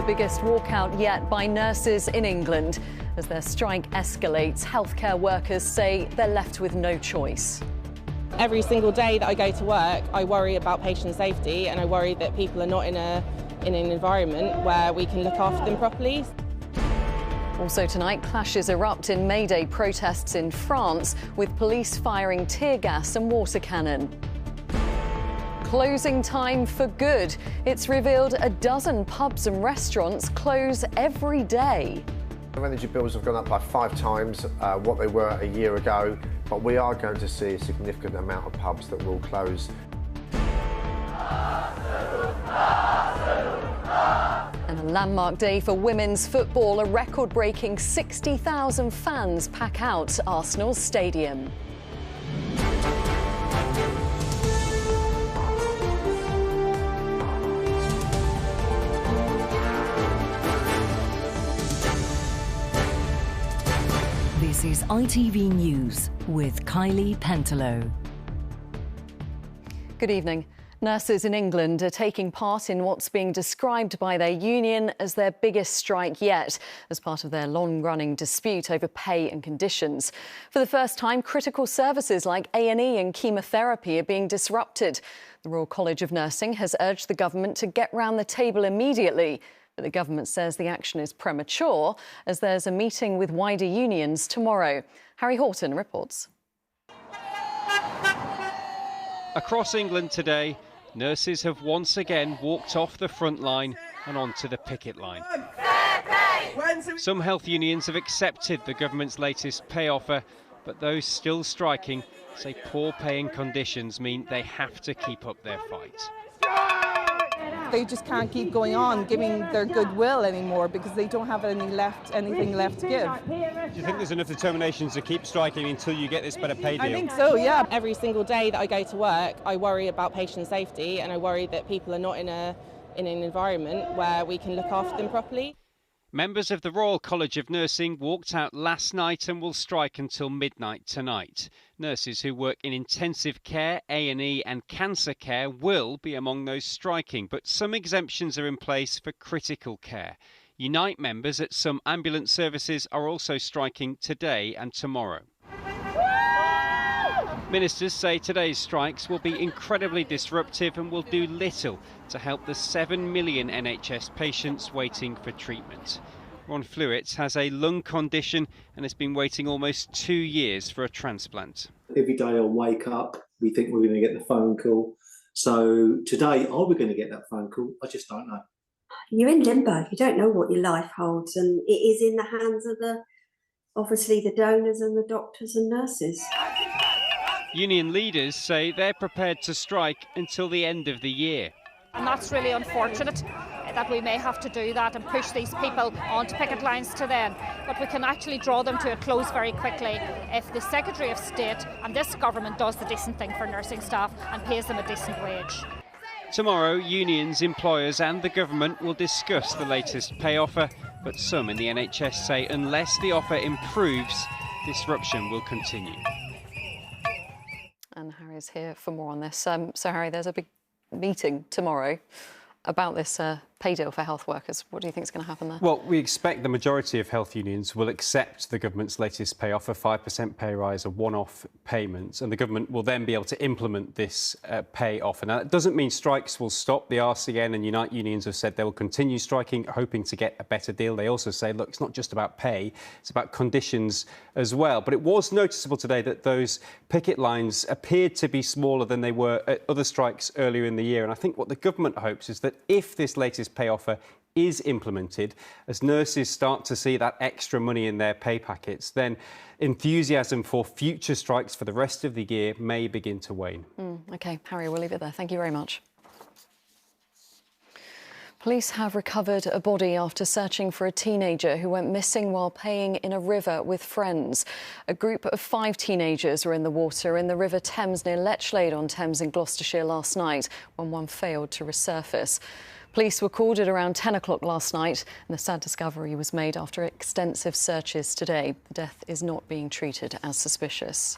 the biggest walkout yet by nurses in England. As their strike escalates, healthcare workers say they're left with no choice. Every single day that I go to work, I worry about patient safety, and I worry that people are not in an environment where we can look after them properly. Also tonight, clashes erupt in Mayday protests in France, with police firing tear gas and water cannon. Closing time for good. It's revealed a dozen pubs and restaurants close every day. Energy bills have gone up by 5 times what they were a year ago, but we are going to see a significant amount of pubs that will close. And a landmark day for women's football. A record-breaking 60,000 fans pack out Arsenal's stadium. This is ITV News with Kylie Pentelow. Good evening. Nurses in England are taking part in what's being described by their union as their biggest strike yet, as part of their long-running dispute over pay and conditions. For the first time, critical services like A&E and chemotherapy are being disrupted. The Royal College of Nursing has urged the government to get round the table immediately. But the government says the action is premature, as there's a meeting with wider unions tomorrow. Harry Horton reports. Across England today, nurses have once again walked off the front line and onto the picket line. Some health unions have accepted the government's latest pay offer, but those still striking say poor pay and conditions mean they have to keep up their fight. They just can't keep going on giving their goodwill anymore because they don't have anything left to give. Do you think there's enough determination to keep striking until you get this better pay deal? I think so, yeah. Every single day that I go to work, I worry about patient safety, and I worry that people are not in an environment where we can look after them properly. Members of the Royal College of Nursing walked out last night and will strike until midnight tonight. Nurses who work in intensive care, A&E and cancer care will be among those striking, but some exemptions are in place for critical care. Unite members at some ambulance services are also striking today and tomorrow. Ministers say today's strikes will be incredibly disruptive and will do little to help the 7 million NHS patients waiting for treatment. Ron Fluitt has a lung condition and has been waiting almost 2 years for a transplant. Every day I wake up, we think we're going to get the phone call. So today, are we going to get that phone call? I just don't know. You're in limbo. You don't know what your life holds, and it is in the hands of obviously the donors and the doctors and nurses. Union leaders say they're prepared to strike until the end of the year. And that's really unfortunate that we may have to do that and push these people onto picket lines to then. But we can actually draw them to a close very quickly if the Secretary of State and this government does the decent thing for nursing staff and pays them a decent wage. Tomorrow, unions, employers and the government will discuss the latest pay offer, but some in the NHS say unless the offer improves, disruption will continue. And Harry's here for more on this. So, Harry, there's a big meeting tomorrow about this pay deal for health workers. What do you think is going to happen there? Well, we expect the majority of health unions will accept the government's latest pay offer, 5% pay rise, a one-off payment, and the government will then be able to implement this pay offer. Now, that doesn't mean strikes will stop. The RCN and Unite unions have said they will continue striking, hoping to get a better deal. They also say, look, it's not just about pay, it's about conditions as well. But it was noticeable today that those picket lines appeared to be smaller than they were at other strikes earlier in the year. And I think what the government hopes is that if this latest pay offer is implemented, as nurses start to see that extra money in their pay packets, then enthusiasm for future strikes for the rest of the year may begin to wane. OK, Harry, we'll leave it there. Thank you very much. Police have recovered a body after searching for a teenager who went missing while playing in a river with friends. A group of 5 teenagers were in the water in the River Thames near Lechlade-on-Thames in Gloucestershire last night when one failed to resurface. Police were called at around 10 o'clock last night, and the sad discovery was made after extensive searches today. The death is not being treated as suspicious.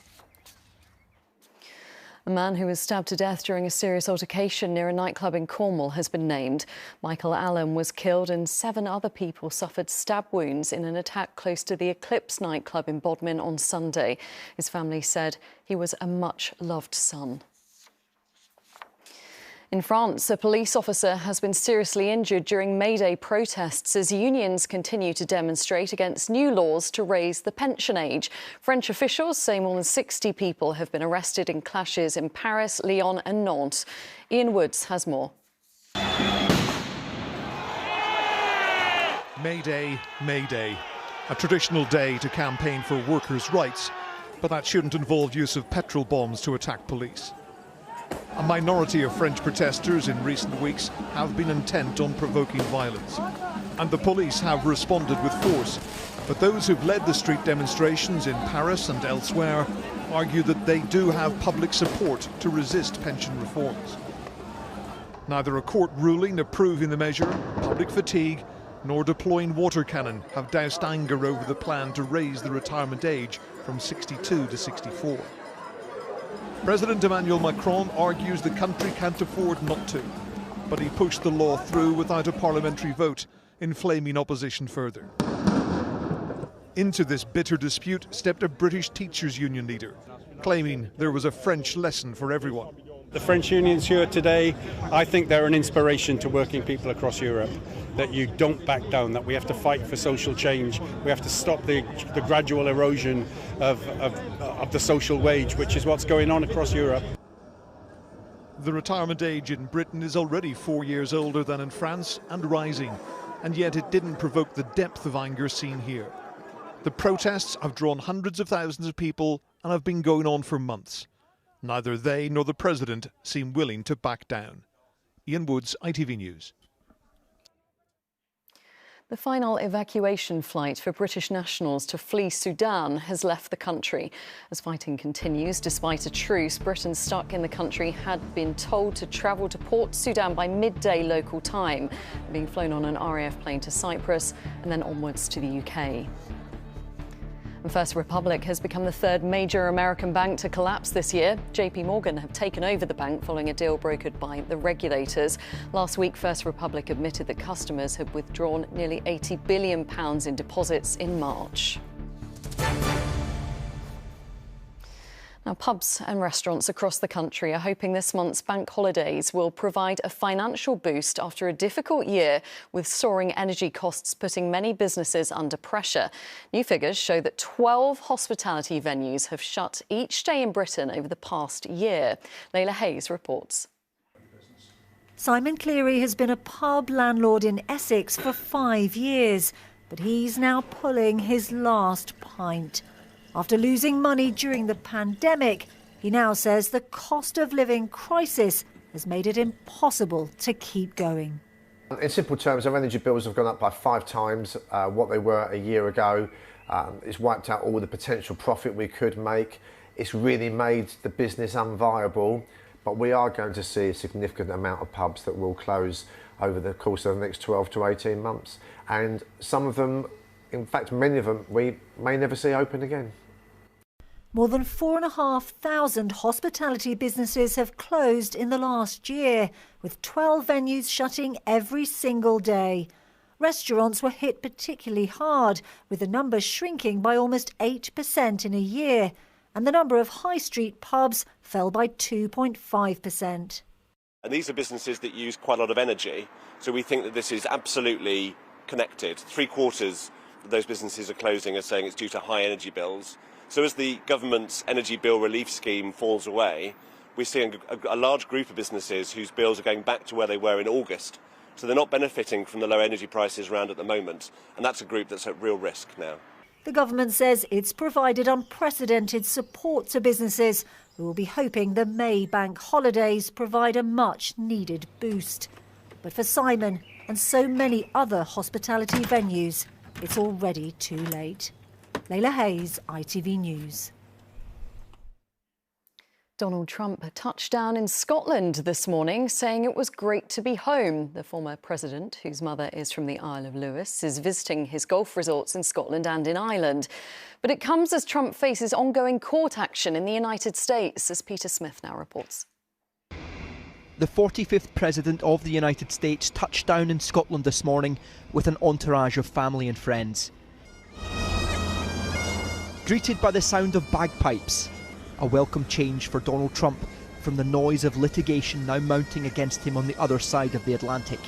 A man who was stabbed to death during a serious altercation near a nightclub in Cornwall has been named. Michael Allen was killed and 7 other people suffered stab wounds in an attack close to the Eclipse nightclub in Bodmin on Sunday. His family said he was a much-loved son. In France, a police officer has been seriously injured during Mayday protests as unions continue to demonstrate against new laws to raise the pension age. French officials say more than 60 people have been arrested in clashes in Paris, Lyon and Nantes. Ian Woods has more. Mayday, Mayday. A traditional day to campaign for workers' rights, but that shouldn't involve use of petrol bombs to attack police. A minority of French protesters in recent weeks have been intent on provoking violence, and the police have responded with force. But those who've led the street demonstrations in Paris and elsewhere argue that they do have public support to resist pension reforms. Neither a court ruling approving the measure, public fatigue, nor deploying water cannon have doused anger over the plan to raise the retirement age from 62 to 64. President Emmanuel Macron argues the country can't afford not to, but he pushed the law through without a parliamentary vote, inflaming opposition further. Into this bitter dispute stepped a British teachers' union leader, claiming there was a French lesson for everyone. The French unions here today, I think they're an inspiration to working people across Europe, that you don't back down, that we have to fight for social change, we have to stop the gradual erosion of the social wage, which is what's going on across Europe. The retirement age in Britain is already 4 years older than in France and rising, and yet it didn't provoke the depth of anger seen here. The protests have drawn hundreds of thousands of people and have been going on for months. Neither they nor the president seem willing to back down. Ian Woods, ITV News. The final evacuation flight for British nationals to flee Sudan has left the country. As fighting continues, despite a truce, Britons stuck in the country had been told to travel to Port Sudan by midday local time, being flown on an RAF plane to Cyprus and then onwards to the UK. And First Republic has become the 3rd major American bank to collapse this year. JP Morgan have taken over the bank following a deal brokered by the regulators. Last week, First Republic admitted that customers had withdrawn nearly £80 billion in deposits in March. Now, pubs and restaurants across the country are hoping this month's bank holidays will provide a financial boost after a difficult year with soaring energy costs putting many businesses under pressure. New figures show that 12 hospitality venues have shut each day in Britain over the past year. Layla Hayes reports. Simon Cleary has been a pub landlord in Essex for 5 years, but he's now pulling his last pint. After losing money during the pandemic, he now says the cost of living crisis has made it impossible to keep going. In simple terms, our energy bills have gone up by 5 times what they were a year ago. It's wiped out all the potential profit we could make. It's really made the business unviable, but we are going to see a significant amount of pubs that will close over the course of the next 12 to 18 months. And some of them, in fact, many of them, we may never see open again. More than 4,500 hospitality businesses have closed in the last year, with 12 venues shutting every single day. Restaurants were hit particularly hard, with the numbers shrinking by almost 8% in a year, and the number of high street pubs fell by 2.5%. And these are businesses that use quite a lot of energy, so we think that this is absolutely connected. 3/4 of those businesses are closing are saying it's due to high energy bills. So as the government's energy bill relief scheme falls away, we're seeing a large group of businesses whose bills are going back to where they were in August. So they're not benefiting from the low energy prices around at the moment, and that's a group that's at real risk now. The government says it's provided unprecedented support to businesses who will be hoping the May bank holidays provide a much-needed boost. But for Simon and so many other hospitality venues, it's already too late. Layla Hayes, ITV News. Donald Trump touched down in Scotland this morning, saying it was great to be home. The former president, whose mother is from the Isle of Lewis, is visiting his golf resorts in Scotland and in Ireland. But it comes as Trump faces ongoing court action in the United States, as Peter Smith now reports. The 45th President of the United States touched down in Scotland this morning with an entourage of family and friends. Greeted by the sound of bagpipes, a welcome change for Donald Trump from the noise of litigation now mounting against him on the other side of the Atlantic.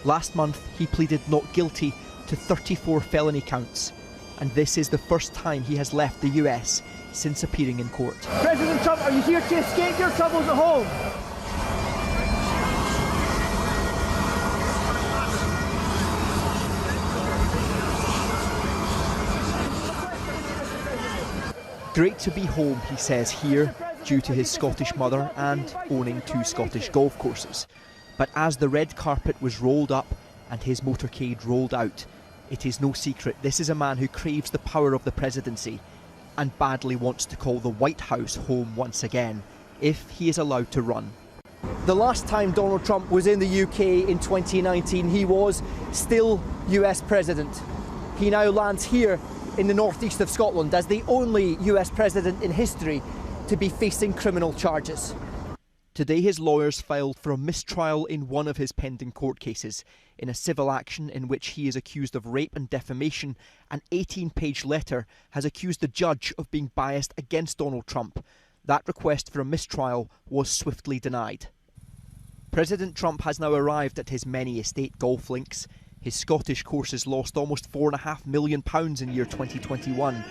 Last month, he pleaded not guilty to 34 felony counts, and this is the first time he has left the US since appearing in court. President Trump, are you here to escape your troubles at home? Great to be home, he says here, due to his Scottish mother and owning 2 Scottish golf courses. But as the red carpet was rolled up and his motorcade rolled out, it is no secret this is a man who craves the power of the presidency and badly wants to call the White House home once again, if he is allowed to run. The last time Donald Trump was in the UK in 2019, he was still US president. He now lands here in the northeast of Scotland as the only US president in history to be facing criminal charges. Today his lawyers filed for a mistrial in one of his pending court cases. In a civil action in which he is accused of rape and defamation, an 18-page letter has accused the judge of being biased against Donald Trump. That request for a mistrial was swiftly denied. President Trump has now arrived at his many estate golf links. His Scottish courses lost almost £4.5 million in year 2021.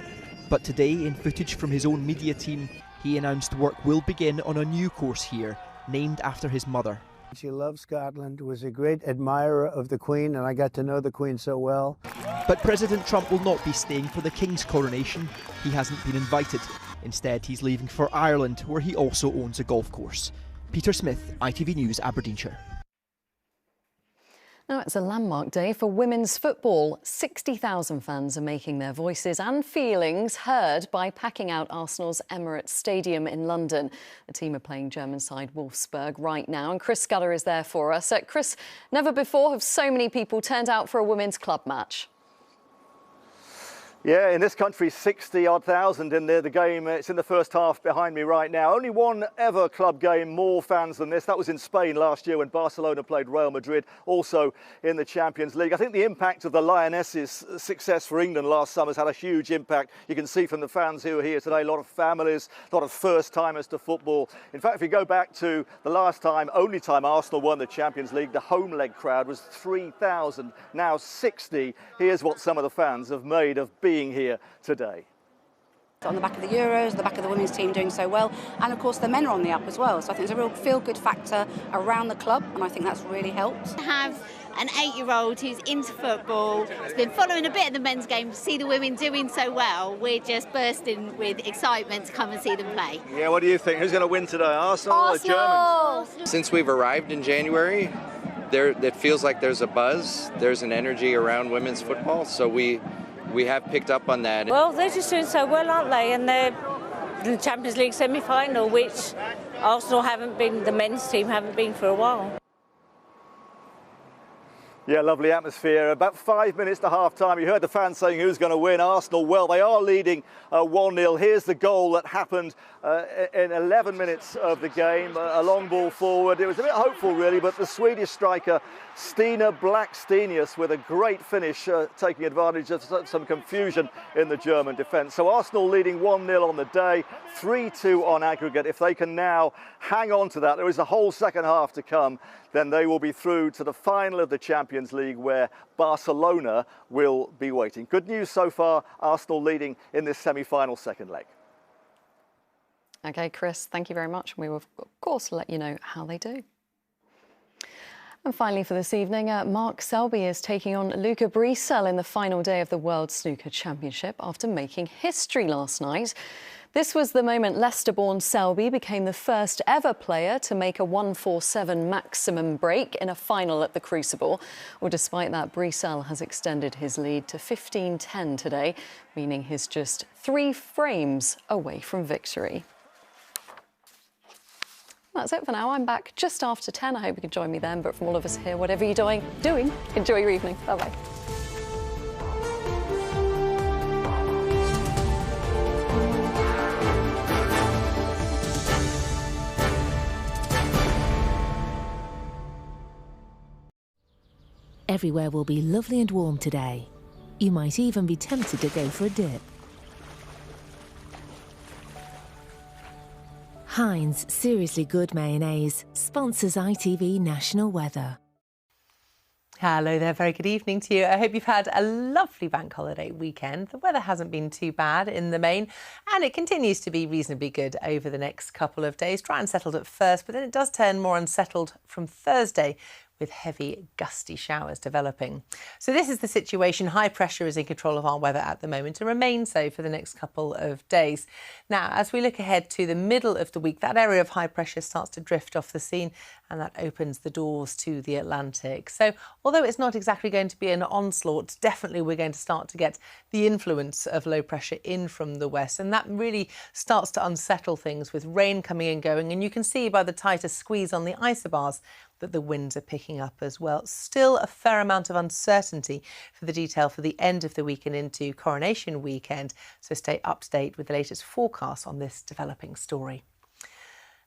But today, in footage from his own media team, he announced work will begin on a new course here, named after his mother. She loved Scotland, was a great admirer of the Queen, and I got to know the Queen so well. But President Trump will not be staying for the King's coronation. He hasn't been invited. Instead, he's leaving for Ireland, where he also owns a golf course. Peter Smith, ITV News, Aberdeenshire. Now it's a landmark day for women's football. 60,000 fans are making their voices and feelings heard by packing out Arsenal's Emirates Stadium in London. The team are playing German side Wolfsburg right now, and Chris Scudder is there for us. Chris, never before have so many people turned out for a women's club match. Yeah, in this country, 60-odd thousand in the game. It's in the first half behind me right now. Only one ever club game, more fans than this. That was in Spain last year when Barcelona played Real Madrid, also in the Champions League. I think the impact of the Lionesses' success for England last summer has had a huge impact. You can see from the fans who are here today, a lot of families, a lot of first-timers to football. In fact, if you go back to the last time, only time Arsenal won the Champions League, the home leg crowd was 3,000, now 60. Here's what some of the fans have made of being here today. On the back of the Euros, the back of the women's team doing so well, and of course the men are on the up as well. So I think there's a real feel-good factor around the club, and I think that's really helped. To have an 8-year-old who's into football, has been following a bit of the men's game, to see the women doing so well, we're just bursting with excitement to come and see them play. Yeah, what do you think? Who's going to win today, Arsenal or Germans? Since we've arrived in January, it feels like there's a buzz, there's an energy around women's football, so we have picked up on that. Well, they're just doing so well, aren't they? And they're in the Champions League semi-final, which Arsenal haven't been, the men's team haven't been for a while. Yeah, lovely atmosphere. About 5 minutes to half-time. You heard the fans saying who's going to win. Arsenal, well, they are leading 1-0. Here's the goal that happened in 11 minutes of the game. A long ball forward. It was a bit hopeful, really, but the Swedish striker, Stina Blackstenius, with a great finish, taking advantage of some confusion in the German defence. So Arsenal leading 1-0 on the day, 3-2 on aggregate. If they can now hang on to that, there is a whole second half to come, then they will be through to the final of the Champions League, where Barcelona will be waiting. Good news so far, Arsenal leading in this semi-final second leg. OK, Chris, thank you very much. We will, of course, let you know how they do. And finally for this evening, Mark Selby is taking on Luca Brecel in the final day of the World Snooker Championship after making history last night. This was the moment Leicester-born Selby became the first ever player to make a 147 maximum break in a final at the Crucible. Well, despite that, Brecel has extended his lead to 15-10 today, meaning he's just 3 frames away from victory. That's it for now. I'm back just after 10. I hope you can join me then. But from all of us here, whatever you're doing, enjoy your evening. Bye-bye. Everywhere will be lovely and warm today. You might even be tempted to go for a dip. Heinz Seriously Good Mayonnaise sponsors ITV National Weather. Hello there, very good evening to you. I hope you've had a lovely bank holiday weekend. The weather hasn't been too bad in the main, and it continues to be reasonably good over the next couple of days. Dry and settled at first, but then it does turn more unsettled from Thursday, with heavy, gusty showers developing. So this is the situation. High pressure is in control of our weather at the moment and remains so for the next couple of days. Now, as we look ahead to the middle of the week, that area of high pressure starts to drift off the scene, and that opens the doors to the Atlantic. So although it's not exactly going to be an onslaught, definitely we're going to start to get the influence of low pressure in from the west, and that really starts to unsettle things with rain coming and going. And you can see by the tighter squeeze on the isobars that the winds are picking up as well. Still a fair amount of uncertainty for the detail for the end of the week and into Coronation weekend. So stay up to date with the latest forecast on this developing story.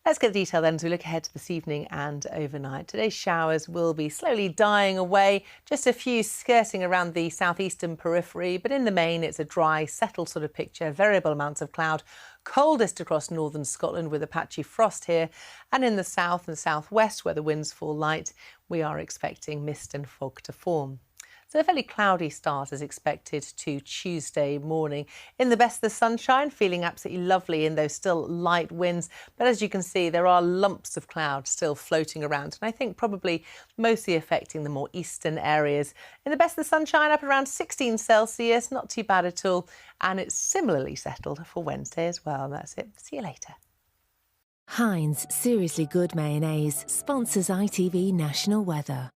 Let's get the detail then as we look ahead to this evening and overnight. Today's showers will be slowly dying away, just a few skirting around the southeastern periphery, but in the main it's a dry, settled sort of picture, variable amounts of cloud, coldest across northern Scotland with a patchy frost here, and in the south and southwest where the winds fall light, we are expecting mist and fog to form. So a fairly cloudy start is expected to Tuesday morning. In the best of the sunshine, feeling absolutely lovely in those still light winds. But as you can see, there are lumps of cloud still floating around, and I think probably mostly affecting the more eastern areas. In the best of the sunshine, up around 16 Celsius, not too bad at all. And it's similarly settled for Wednesday as well. That's it. See you later. Heinz Seriously Good Mayonnaise sponsors ITV National Weather.